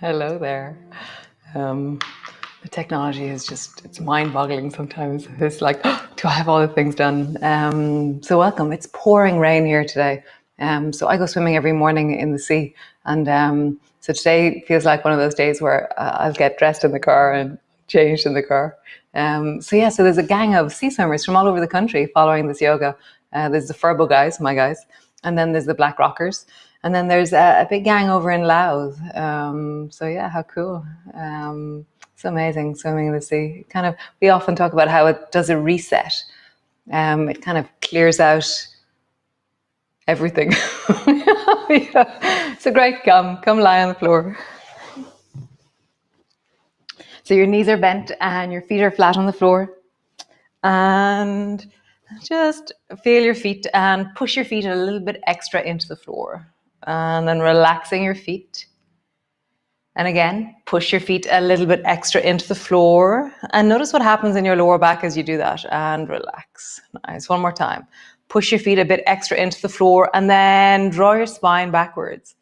Hello there. Um, the technology is it's mind-boggling sometimes. It's like, do I have all the things done? So welcome. It's pouring rain here today. So I go swimming every morning in the sea. And so today feels like one of those days where I'll get dressed in the car and changed in the car. So there's a gang of sea swimmers from all over the country following this yoga. There's the Furbo guys, my guys, and then there's the Black Rockers. And then there's a big gang over in Laos. How cool. It's amazing swimming in the sea. We often talk about how it does a reset. It kind of clears out everything. Yeah. So great, come lie on the floor. So your knees are bent and your feet are flat on the floor. And just feel your feet and push your feet a little bit extra into the floor. And then relaxing your feet. And again, push your feet a little bit extra into the floor. And notice what happens in your lower back as you do that. And relax. Nice. One more time. Push your feet a bit extra into the floor and then draw your spine backwards.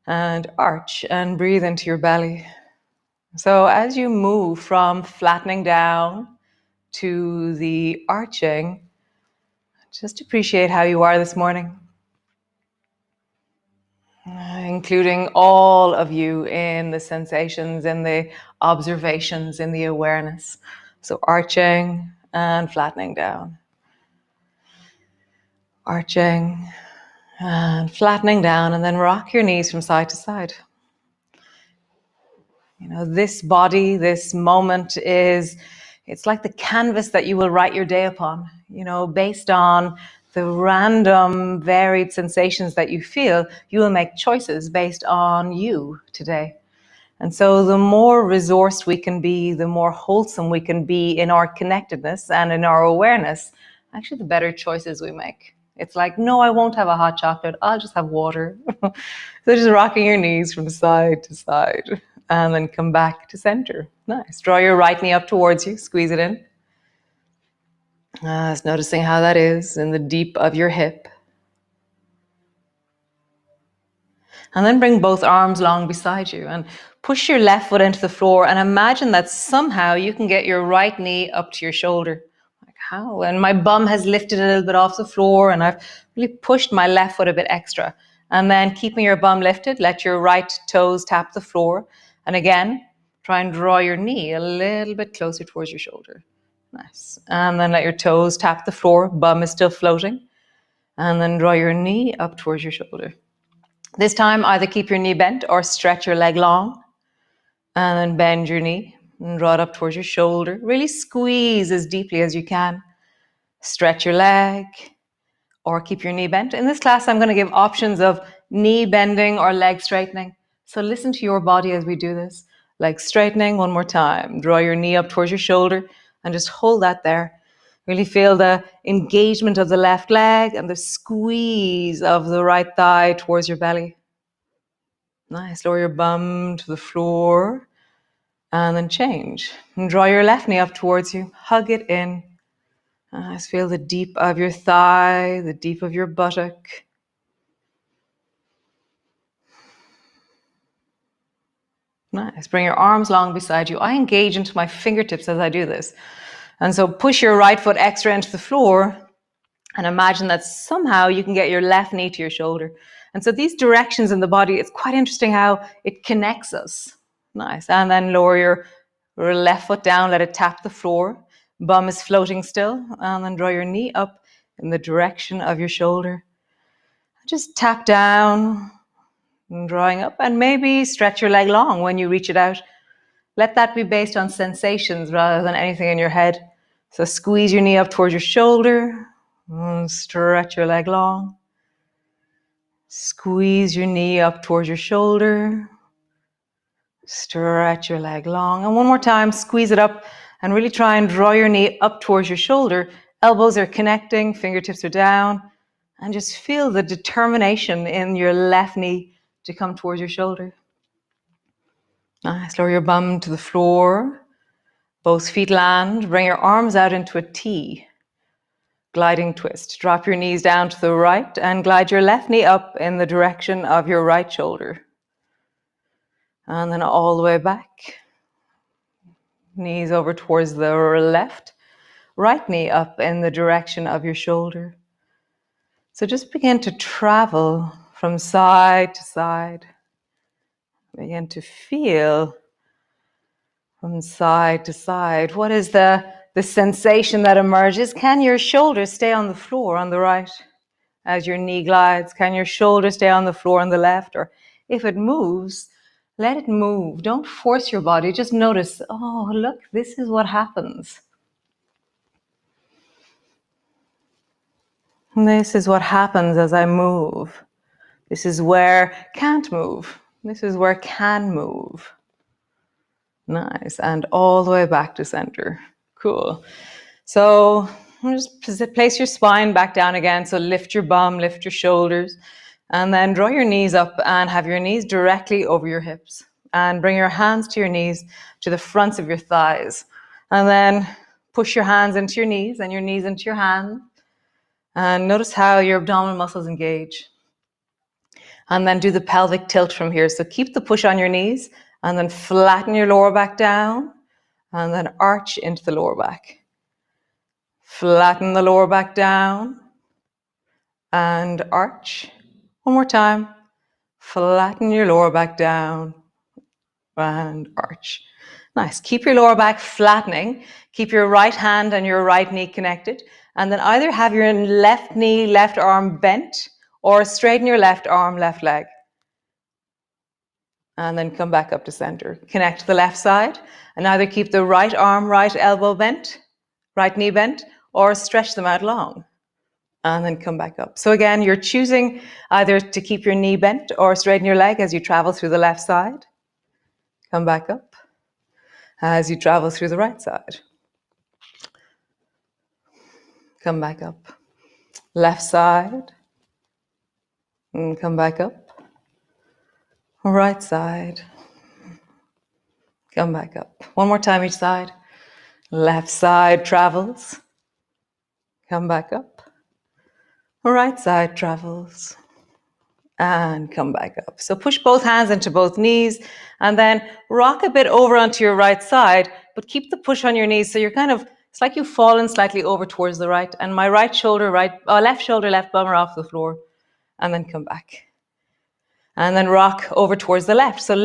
And arch and breathe into your belly. So as you move from flattening down to the arching, just appreciate how you are this morning. Including all of you in the sensations, in the observations, in the awareness. So arching and flattening down. Arching and flattening down, and then rock your knees from side to side. This body, this moment it's like the canvas that you will write your day upon, based on the random varied sensations that you feel, you will make choices based on you today. And so the more resourced we can be, the more wholesome we can be in our connectedness and in our awareness, actually the better choices we make. It's like, no, I won't have a hot chocolate. I'll just have water. So just rocking your knees from side to side and then come back to center. Nice. Draw your right knee up towards you. Squeeze it in. Just noticing how that is in the deep of your hip. And then bring both arms long beside you and push your left foot into the floor and imagine that somehow you can get your right knee up to your shoulder. Like how? And my bum has lifted a little bit off the floor and I've really pushed my left foot a bit extra. And then keeping your bum lifted, let your right toes tap the floor. And again, try and draw your knee a little bit closer towards your shoulder. Nice. And then let your toes tap the floor. Bum is still floating. And then draw your knee up towards your shoulder. This time, either keep your knee bent or stretch your leg long. And then bend your knee and draw it up towards your shoulder. Really squeeze as deeply as you can. Stretch your leg or keep your knee bent. In this class, I'm going to give options of knee bending or leg straightening. So listen to your body as we do this. Leg straightening, one more time. Draw your knee up towards your shoulder and just hold that there. Really feel the engagement of the left leg and the squeeze of the right thigh towards your belly. Nice. Lower your bum to the floor and then change. And draw your left knee up towards you. Hug it in. Nice. Feel the deep of your thigh, the deep of your buttock. Nice. Bring your arms long beside you. I engage into my fingertips as I do this. And so push your right foot extra into the floor and imagine that somehow you can get your left knee to your shoulder. And so these directions in the body, it's quite interesting how it connects us. Nice. And then lower your left foot down, let it tap the floor. Bum is floating still. And then draw your knee up in the direction of your shoulder. Just tap down, and drawing up, and maybe stretch your leg long when you reach it out. Let that be based on sensations rather than anything in your head. So squeeze your knee up towards your shoulder. Stretch your leg long. Squeeze your knee up towards your shoulder. Stretch your leg long. And one more time, squeeze it up and really try and draw your knee up towards your shoulder. Elbows are connecting, fingertips are down. And just feel the determination in your left knee to come towards your shoulder. Nice. Lower your bum to the floor. Both feet land. Bring your arms out into a T. Gliding twist. Drop your knees down to the right and glide your left knee up in the direction of your right shoulder. And then all the way back. Knees over towards the left. Right knee up in the direction of your shoulder. So just begin to travel from side to side. Begin to feel from side to side. What is the sensation that emerges? Can your shoulders stay on the floor on the right as your knee glides? Can your shoulders stay on the floor on the left? Or if it moves, let it move. Don't force your body. Just notice, oh, look, this is what happens. This is what happens as I move. This is where can't move. This is where can move. Nice. And all the way back to center. Cool. So just place your spine back down again. So lift your bum, lift your shoulders, and then draw your knees up and have your knees directly over your hips. And bring your hands to your knees, to the fronts of your thighs. And then push your hands into your knees and your knees into your hands. And notice how your abdominal muscles engage. And then do the pelvic tilt from here. So keep the push on your knees and then flatten your lower back down and then arch into the lower back. Flatten the lower back down and arch. One more time. Flatten your lower back down and arch. Nice. Keep your lower back flattening. Keep your right hand and your right knee connected. And then either have your left knee, left arm bent or straighten your left arm, left leg. And then come back up to center. Connect the left side and either keep the right arm, right elbow bent, right knee bent, or stretch them out long. And then come back up. So again, you're choosing either to keep your knee bent or straighten your leg as you travel through the left side. Come back up as you travel through the right side. Come back up. Left side. And come back up. Right side. Come back up. One more time each side. Left side travels. Come back up. Right side travels. And come back up. So push both hands into both knees and then rock a bit over onto your right side, but keep the push on your knees. So you're kind of, it's like you've fallen slightly over towards the right and my left shoulder, left bum are off the floor and then come back. And then rock over towards the left. So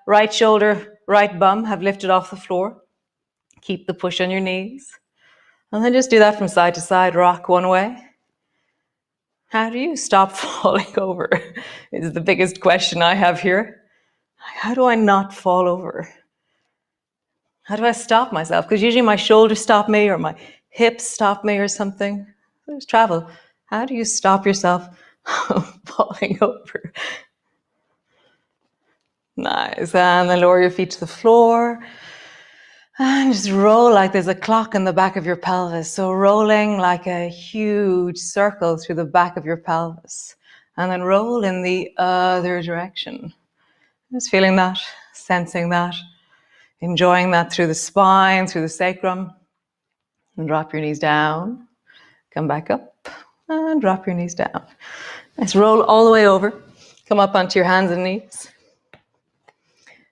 right shoulder, right bum have lifted off the floor. Keep the push on your knees. And then just do that from side to side, rock one way. How do you stop falling over? Is the biggest question I have here. How do I not fall over? How do I stop myself? Because usually my shoulders stop me or my hips stop me or something. There's travel. How do you stop yourself falling over? Nice. And then lower your feet to the floor. And just roll like there's a clock in the back of your pelvis. So rolling like a huge circle through the back of your pelvis. And then roll in the other direction. Just feeling that, sensing that, enjoying that through the spine, through the sacrum. And drop your knees down. Come back up and drop your knees down. Nice. Roll all the way over. Come up onto your hands and knees.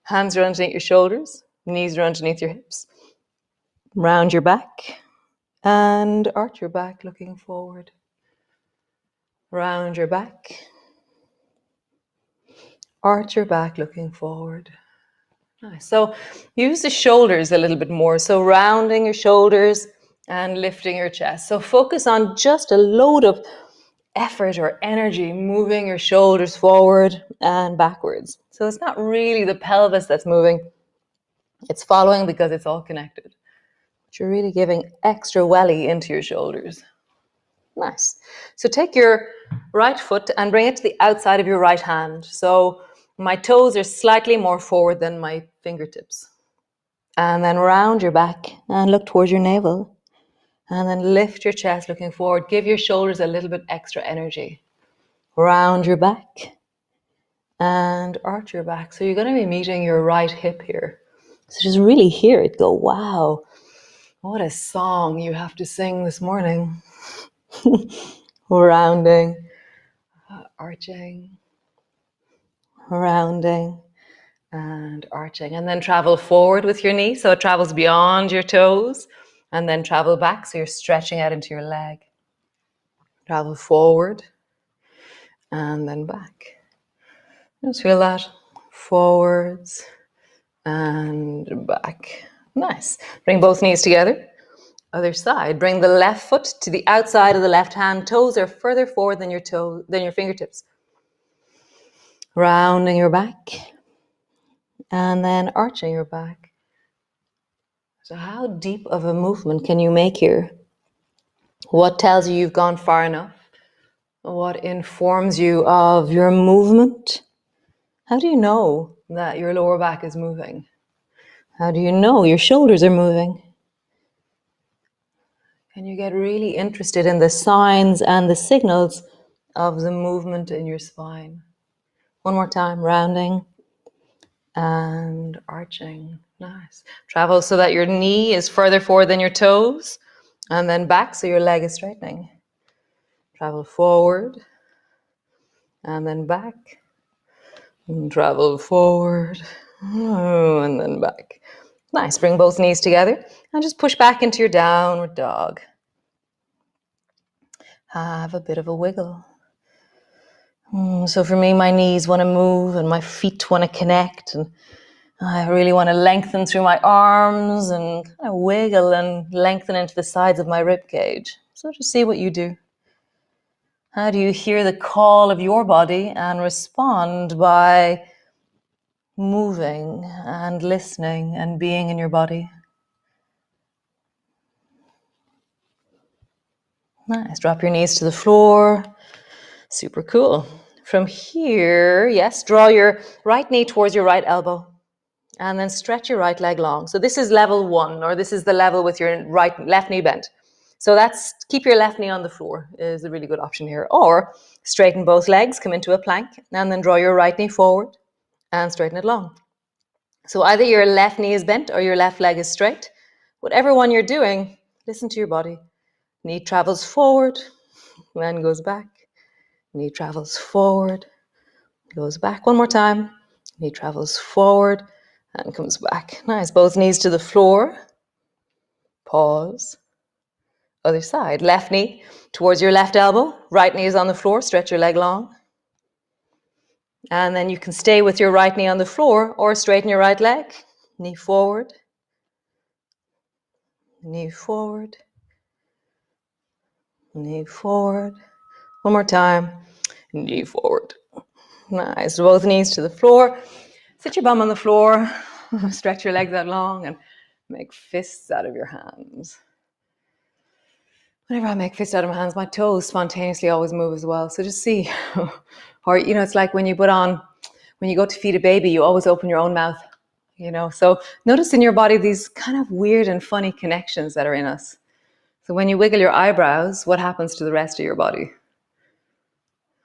Hands are underneath your shoulders. Knees are underneath your hips. Round your back and arch your back looking forward. Round your back. Arch your back looking forward. Nice. So use the shoulders a little bit more. So rounding your shoulders and lifting your chest. So focus on just a load of effort or energy moving your shoulders forward and backwards. So it's not really the pelvis that's moving. It's following because it's all connected. But you're really giving extra welly into your shoulders. Nice. So take your right foot and bring it to the outside of your right hand. So my toes are slightly more forward than my fingertips. And then round your back and look towards your navel. And then lift your chest looking forward. Give your shoulders a little bit extra energy. Round your back and arch your back. So you're going to be meeting your right hip here. So just really hear it go, wow, what a song you have to sing this morning. Rounding, arching, rounding, and arching. And then travel forward with your knee, so it travels beyond your toes. And then travel back, so you're stretching out into your leg. Travel forward and then back. Just feel that. Forwards and back. Nice. Bring both knees together. Other side. Bring the left foot to the outside of the left hand. Toes are further forward than your fingertips. Rounding your back. And then arching your back. So how deep of a movement can you make here? What tells you you've gone far enough? What informs you of your movement? How do you know that your lower back is moving? How do you know your shoulders are moving? Can you get really interested in the signs and the signals of the movement in your spine? One more time, rounding and arching. Nice. Travel so that your knee is further forward than your toes, and then back so your leg is straightening. Travel forward and then back, and travel forward and then back. Nice. Bring both knees together and just push back into your downward dog. Have a bit of a wiggle. So for me, my knees want to move and my feet want to connect, and I really want to lengthen through my arms and kind of wiggle and lengthen into the sides of my rib cage. So just see what you do. How do you hear the call of your body and respond by moving and listening and being in your body? Nice. Drop your knees to the floor. Super cool. From here, yes, draw your right knee towards your right elbow. And then stretch your right leg long. So this is level 1, or this is the level with your left knee bent. So that's, keep your left knee on the floor is a really good option here. Or straighten both legs, come into a plank, and then draw your right knee forward and straighten it long. So either your left knee is bent or your left leg is straight. Whatever one you're doing, listen to your body. Knee travels forward, then goes back. Knee travels forward, goes back. One more time. Knee travels forward and comes back. Nice. Both knees to the floor. Pause. Other side. Left knee towards your left elbow. Right knee is on the floor. Stretch your leg long. And then you can stay with your right knee on the floor or straighten your right leg. Knee forward. Knee forward. Knee forward. One more time. Knee forward. Nice. Both knees to the floor. Sit your bum on the floor. Stretch your legs out long and make fists out of your hands. Whenever I make fists out of my hands, my toes spontaneously always move as well. So just see. Or, it's like when you go to feed a baby, you always open your own mouth, So notice in your body these kind of weird and funny connections that are in us. So when you wiggle your eyebrows, what happens to the rest of your body?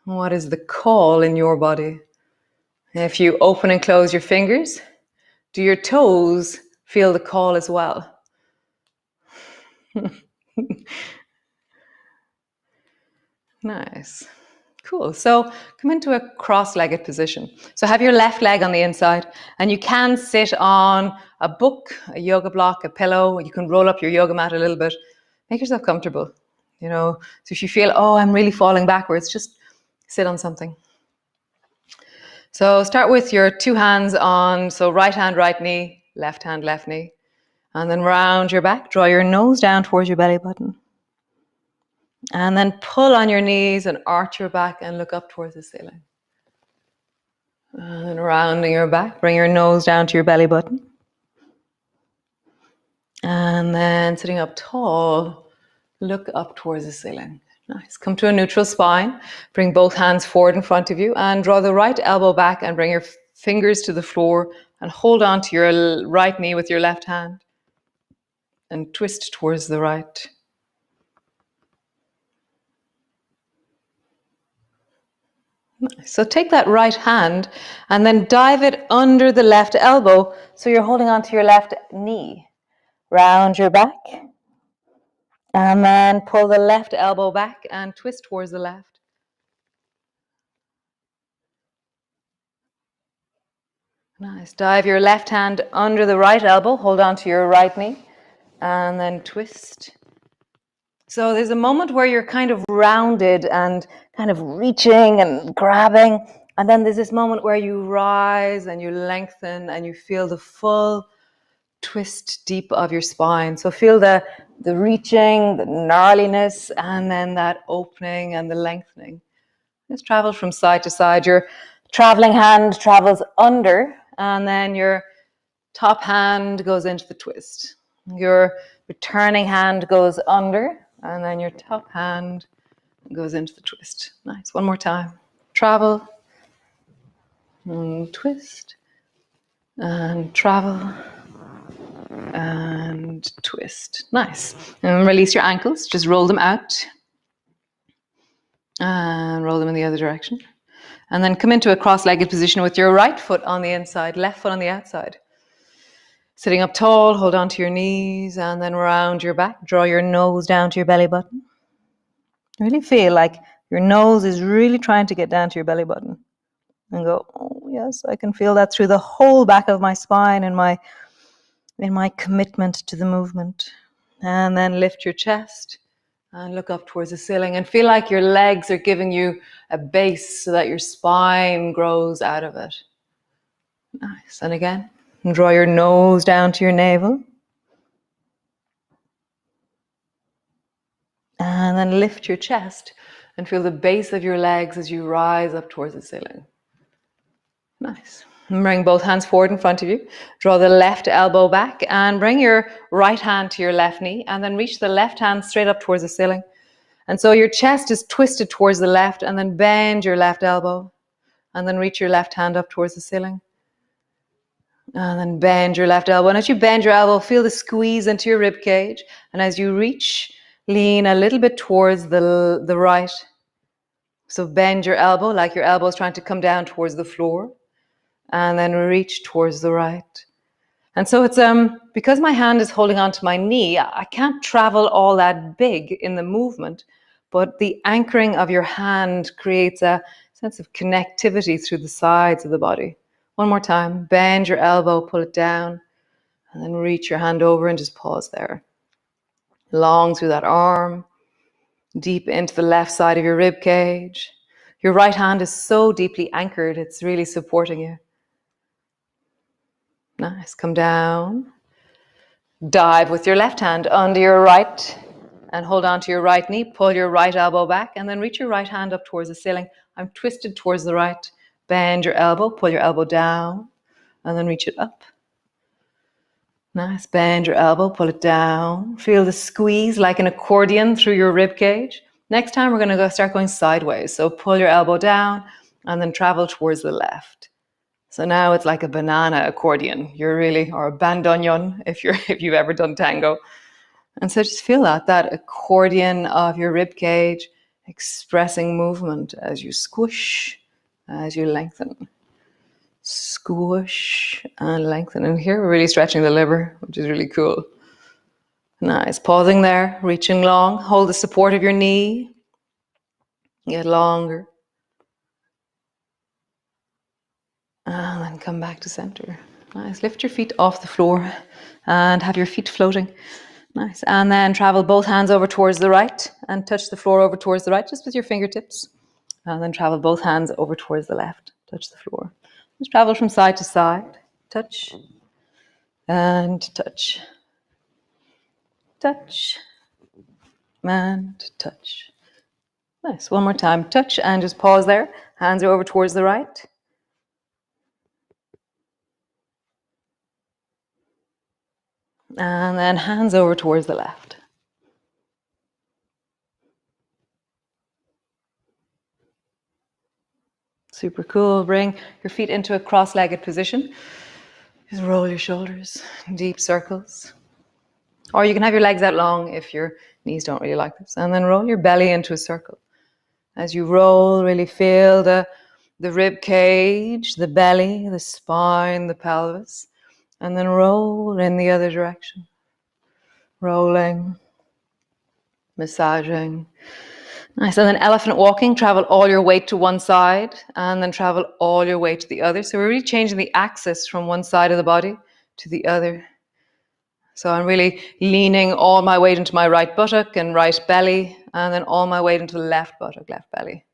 What is the call in your body? If you open and close your fingers, do your toes feel the call as well? Nice. Cool. So come into a cross-legged position. So have your left leg on the inside, and you can sit on a book, a yoga block, a pillow. You can roll up your yoga mat a little bit. Make yourself comfortable. So if you feel, I'm really falling backwards, just sit on something. So start with your two hands on, so right hand, right knee, left hand, left knee. And then round your back, draw your nose down towards your belly button. And then pull on your knees and arch your back and look up towards the ceiling. And then rounding your back, bring your nose down to your belly button. And then sitting up tall, look up towards the ceiling. Nice. Come to a neutral spine. Bring both hands forward in front of you and draw the right elbow back and bring your fingers to the floor and hold on to your right knee with your left hand and twist towards the right. Nice. So take that right hand and then dive it under the left elbow so you're holding on to your left knee. Round your back. And then pull the left elbow back and twist towards the left. Nice. Dive your left hand under the right elbow. Hold on to your right knee and then twist. So there's a moment where you're kind of rounded and kind of reaching and grabbing. And then there's this moment where you rise and you lengthen and you feel the full twist deep of your spine. So feel the reaching, the gnarliness, and then that opening and the lengthening. Just travel from side to side. Your traveling hand travels under, and then your top hand goes into the twist. Your returning hand goes under, and then your top hand goes into the twist. Nice. One more time. Travel, and twist, and travel, and twist. Nice. And release your ankles. Just roll them out, and roll them in the other direction. And then come into a cross-legged position with your right foot on the inside, left foot on the outside. Sitting up tall, hold on to your knees, and then round your back. Draw your nose down to your belly button. Really feel like your nose is really trying to get down to your belly button. And go, oh yes, I can feel that through the whole back of my spine and in my commitment to the movement. And then lift your chest and look up towards the ceiling and feel like your legs are giving you a base so that your spine grows out of it. Nice. And again, draw your nose down to your navel. And then lift your chest and feel the base of your legs as you rise up towards the ceiling. Nice. And bring both hands forward in front of you. Draw the left elbow back and bring your right hand to your left knee and then reach the left hand straight up towards the ceiling. And so your chest is twisted towards the left and then bend your left elbow and then reach your left hand up towards the ceiling. And then bend your left elbow. And as you bend your elbow, feel the squeeze into your rib cage. And as you reach, lean a little bit towards the right. So bend your elbow like your elbow is trying to come down towards the floor. And then reach towards the right. And so it's because my hand is holding onto my knee, I can't travel all that big in the movement, but the anchoring of your hand creates a sense of connectivity through the sides of the body. One more time, bend your elbow, pull it down, and then reach your hand over and just pause there. Long through that arm, deep into the left side of your rib cage. Your right hand is so deeply anchored, it's really supporting you. Nice, come down. Dive with your left hand under your right and hold on to your right knee. Pull your right elbow back and then reach your right hand up towards the ceiling. I'm twisted towards the right. Bend your elbow, pull your elbow down and then reach it up. Nice, bend your elbow, pull it down. Feel the squeeze like an accordion through your rib cage. Next time we're going to start going sideways. So pull your elbow down and then travel towards the left. So now it's like a banana accordion. You're really, or a bandoneon if you've ever done tango. And so just feel that accordion of your rib cage expressing movement as you squish, as you lengthen. Squish and lengthen. And here we're really stretching the liver, which is really cool. Nice. Pausing there, reaching long. Hold the support of your knee. Get longer. And then come back to center. Nice. Lift your feet off the floor and have your feet floating. Nice. And then travel both hands over towards the right and touch the floor over towards the right, just with your fingertips. And then travel both hands over towards the left. Touch the floor. Just travel from side to side. Touch and touch. Touch and touch. Nice. One more time. Touch and just pause there. Hands are over towards the right. And then hands over towards the left. Super cool. Bring your feet into a cross-legged position. Just roll your shoulders, deep circles. Or you can have your legs out long if your knees don't really like this. And then roll your belly into a circle. As you roll, really feel the rib cage, the belly, the spine, the pelvis. And then roll in the other direction. Rolling, massaging, Nice. And then elephant walking, travel all your weight to one side and then travel all your weight to the other. So we're really changing the axis from one side of the body to the other. So I'm really leaning all my weight into my right buttock and right belly, and then all my weight into the left buttock, left belly.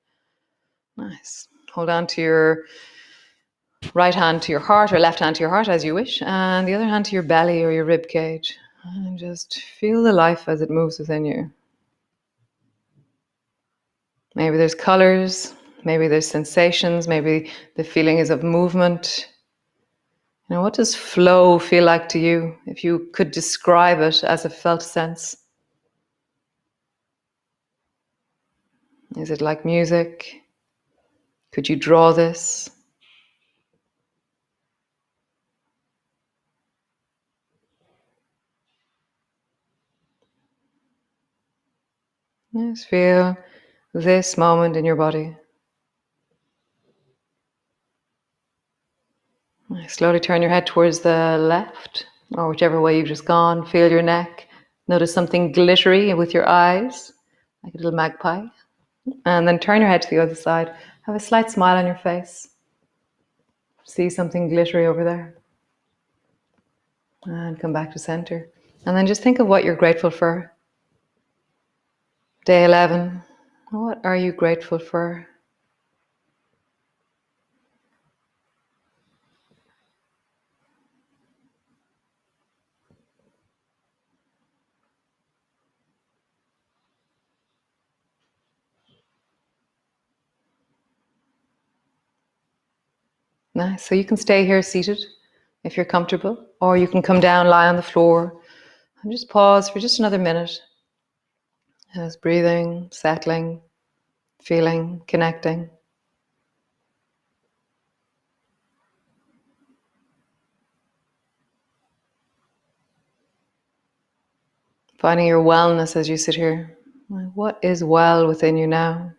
Nice. Hold on to your right hand to your heart or left hand to your heart as you wish, and the other hand to your belly or your rib cage. And just feel the life as it moves within you. Maybe there's colors, maybe there's sensations, maybe the feeling is of movement. You know, what does flow feel like to you if you could describe it as a felt sense? Is it like music? Could you draw this? Just feel this moment in your body. Slowly turn your head towards the left or whichever way you've just gone. Feel your neck. Notice something glittery with your eyes, like a little magpie. And then turn your head to the other side. Have a slight smile on your face. See something glittery over there. And come back to center. And then just think of what you're grateful for. Day 11. What are you grateful for? Nice. So you can stay here seated if you're comfortable, or you can come down, lie on the floor, and just pause for just another minute. Just breathing, settling, feeling, connecting. Finding your wellness as you sit here. What is well within you now?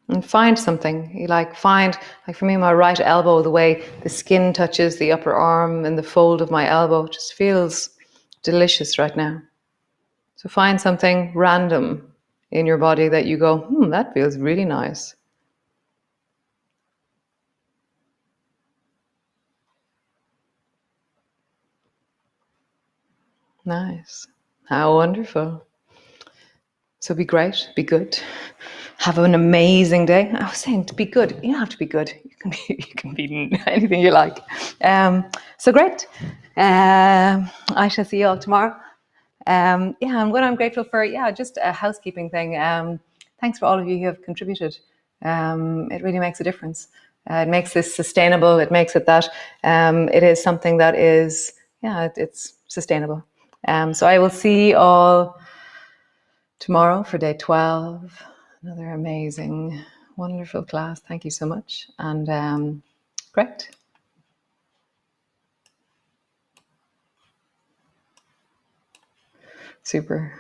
And find something you like. Find, like for me, my right elbow, the way the skin touches the upper arm and the fold of my elbow just feels delicious right now. So find something random in your body that you go, that feels really nice. Nice. How wonderful. So be great, be good. Have an amazing day. I was saying to be good. You don't have to be good. You can be anything you like. So great. I shall see you all tomorrow. And what I'm grateful for, just a housekeeping thing. Thanks for all of you who have contributed. It really makes a difference. It makes this sustainable. It makes it that it is something that is, it's sustainable. So I will see you all tomorrow for day 12. Another amazing, wonderful class. Thank you so much. And great. Super.